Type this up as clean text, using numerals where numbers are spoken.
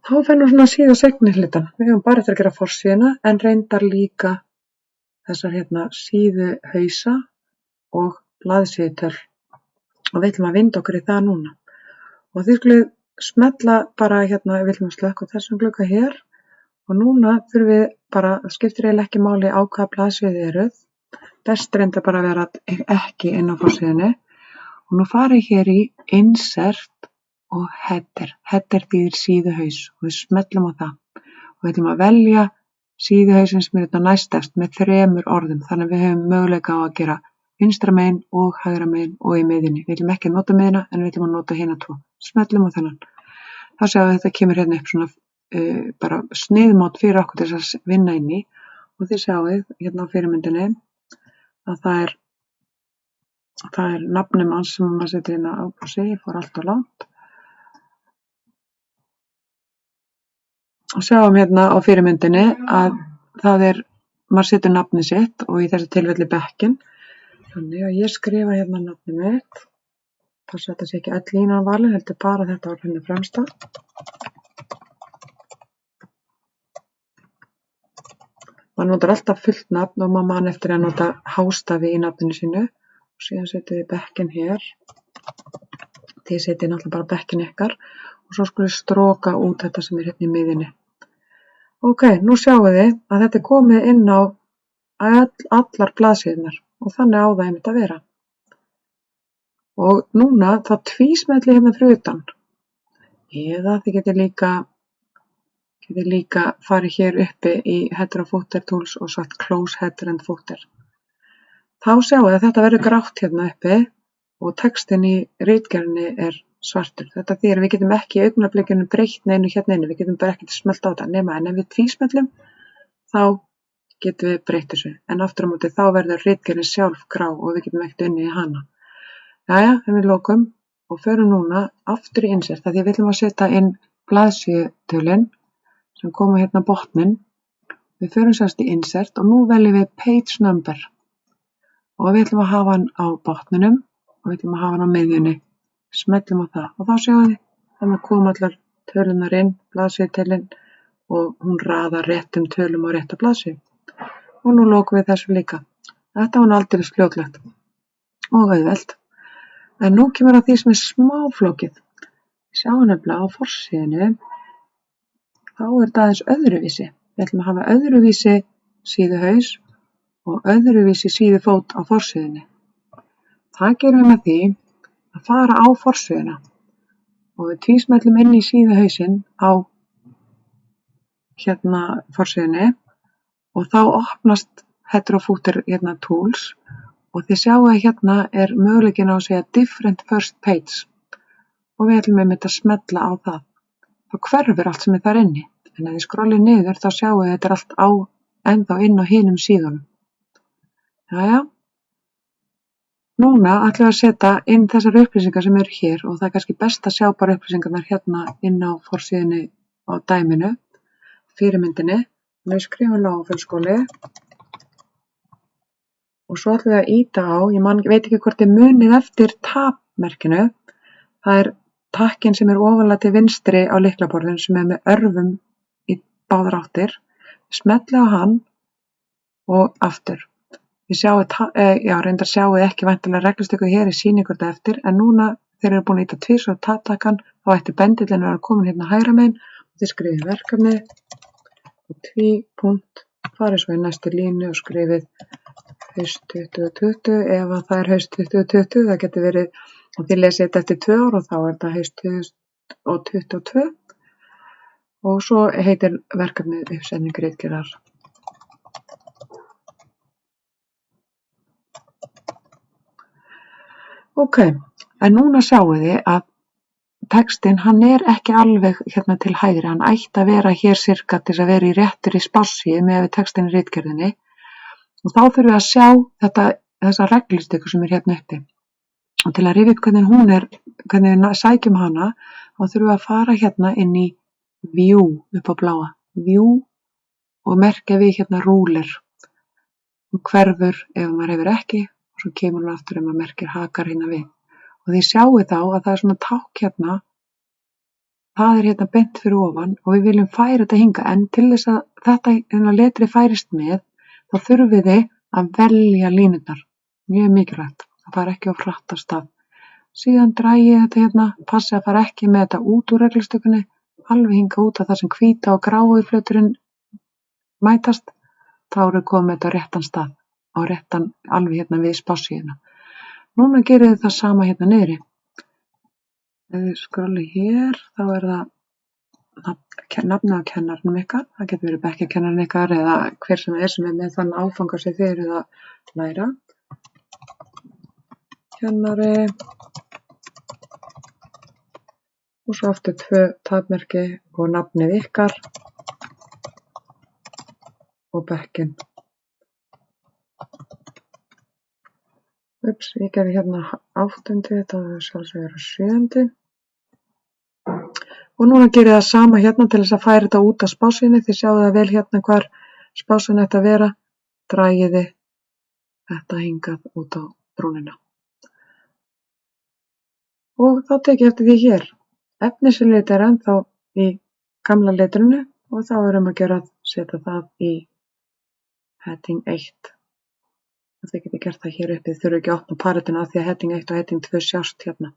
Þá fer nú svona síða seinni hlutan. Við höfum bara eftir að gera forsíðuna en reyndar líka þessar síðu hausa og blaðsíðutöl. Og við ætlum að vinda okkur í það núna. Og þið skulið smella bara við ætlum að slökkva á þessum glugga hér. Og núna þurfum við bara, það skiptir eiginlega ekki máli á hvaða blaðsíðu þið eruð. Best reyndar bara að vera ekki inn á forsíðunni. Og nú farið hér í insert og header. Header þýðir síðuhaus og við smellum á það. Og við ætlum að velja síðuhausin sem er næst efst með 3 orðum. Þannig að við höfum möguleika á að gera vinstra megin og hægra megin og í miðjunni. Við ætlum ekki að nota miðjuna en við ætlum að nota hina 2. Smellum á þennan. Þá sjáum við að þetta kemur hérna upp svona bara sniðmátt fyrir okkur til þess að vinna inn í. Og þið sjáið hérna á fyrirmyndinni að það er nafnið manns sem maður setur hérna á sig. Ég fór allt of langt. Og sjáum hérna á fyrirmyndinni að maður setur nafnið sitt og í þessu tilfelli bekkinn. Þannig að ég skrifa hérna nafnið mitt. Passa þetta sé ekki öll línan valin, heldur bara þetta var hérna fremsta. Maður notar alltaf fullt nafn og maður man eftir að nota hástafi í nafninu sínu. Og síðan setjum við bekkinn hér. Þið setjið náttúrulega bara bekkinn ykkar. Og svo skulum við stroka út þetta sem er hérna í miðjunni. Ok, nú sjáum við að þetta er komið inn á allar blaðsíðurnar og þannig á það einmitt að vera. Og núna þá tvísmelli hérna fyrir utan. Eða þið getið líka farið hér uppi í header og footer tools og sagt close header and footer. Þá sjáum við að þetta verður grátt hérna uppi og textin í ritgerðinni er svartur. Þetta þýðir að við getum ekki í augnablikinu breytt neinu hérna inni. Við getum bara ekkert smellt á þetta nema en ef við tvísmellum þá getum við breytt þessu. En aftur á móti þá verður ritgerðin sjálf grá og við getum ekkert unnið í hana. Jæja, en við lokum og förum núna aftur í insert því við ætlum að setja inn blaðsíðutölin sem koma hérna á botninn. Við förum sérst í insert og nú veljum við page number og við ætlum að hafa hann á botninum og við ætlum að hafa hann á miðjunni. Smellum á það og þá sjáum við þannig koma allar tölunar inn, blaðsíðutölin og hún raðar réttum tölum á rétta blaðsíðu. Og nú lokum við þessu líka. Þetta var aldeilis fljótlegt og auðvelt. En nú kemur að því sem er smáflókið. Sjáum nefnilega á forsíðunni þá er þetta aðeins öðruvísi. Við ætlum að hafa öðruvísi síðuhaus og öðruvísi síðufót á forsíðunni. Það gerum við með því að fara á forsíðuna og við tvísmellum inn í síðuhausinn á forsíðunni og þá opnast header og footer tools og þið sjáu að hérna er möguleikinn á að segja different first page og við ætlum einmitt að smella á það. Þá hverfur allt sem er þar inni en ef þið skrollið niður þá sjáu að þetta er allt ennþá inn á hinum síðunum. Jæja. Núna ætlum við að setja inn þessar upplýsingar sem eru hér og það er kannski best að sjá bara upplýsingarnar hérna inn á forsíðunni á dæminu, fyrirmyndinni. Við skrifum Lágafellsskóli og svo ætlum við að ýta á, veit ekki hvort þið munið eftir tabmerkinu, það er takkinn sem er ofarlega til vinstri á lyklaborðinu sem er með örfum í báðar áttir. Smellið á hann og aftur. Reyndar sjáu ekki væntanlega reglustöku hér í sýningu þetta eftir, en núna þeir eru búin að ýta tvisvar á tabtakkann, þá ætti bendillinn að vera komin hérna hægra megin og þið skrifið verkefni og tvípunkt, farið svo í næstu línu og skrifið haust 2020, ef það er haust 2020, það getur verið, og þið lesið þetta eftir 2 ár og þá er þetta haust 2022 og svo heitir verkefnið uppsetning ritgerðar. Ok, en núna sjáum við að textinn, hann er ekki alveg hérna til hægri, hann ætti að vera hér sirka til að vera í réttri spássíðu með við textinn í ritgerðinni og þá þurfum við að sjá þessa reglustöku sem er hérna uppi og til að rifja upp hvernig við sækjum hana þá þurfum við að fara hérna inn í view upp á bláa, view og merkja við hérna ruler og hverfur ef maður hefur ekki og svo kemur hún aftur ef maður merkir hakar hérna við og þið sjáu þá að það er svona tákn hérna, það er hérna beint fyrir ofan og við viljum færa þetta hingað, en til þess að þetta letri færist með, þá þurfum við að velja línurnar. Mjög mikilvægt, það fara ekki of hratt af stað. Síðan dragi þetta hérna, passi að fara ekki með þetta út úr reglustökunni, alveg hingað út að það sem hvíta og grái flöturinn mætast, þá eru komið þetta á réttan stað, á réttan alveg hérna við spássíðuna. Núna gerum við það sama hérna niðri. Ef við skrolli hér, þá er það nafnið á kennaranum ykkar. Það getur verið bekkjarkennarinn ykkar eða hver sem er með þann áfanga sem þið eruð að læra. Kennari. Og svo aftur 2 takmerki og nafnið ykkar og bekkinn. Ups, ég gerði hérna 8. Þetta var sjálfsögur 7. Og núna gerir það sama hérna til þess að færa þetta út af spássíðunni. Þið sjáu það vel hérna hvar spássin ætti að vera. Dragiði þetta hingað út á brúnina. Og þá tek ég eftir því hér. Efnislit er ennþá í gamla letrinu og þá erum að gera að setja það í heading 1. Þið getið gert það hér uppi, þið þurfum ekki að opna palettina af því að heading 1 og heading 2 sjást hérna.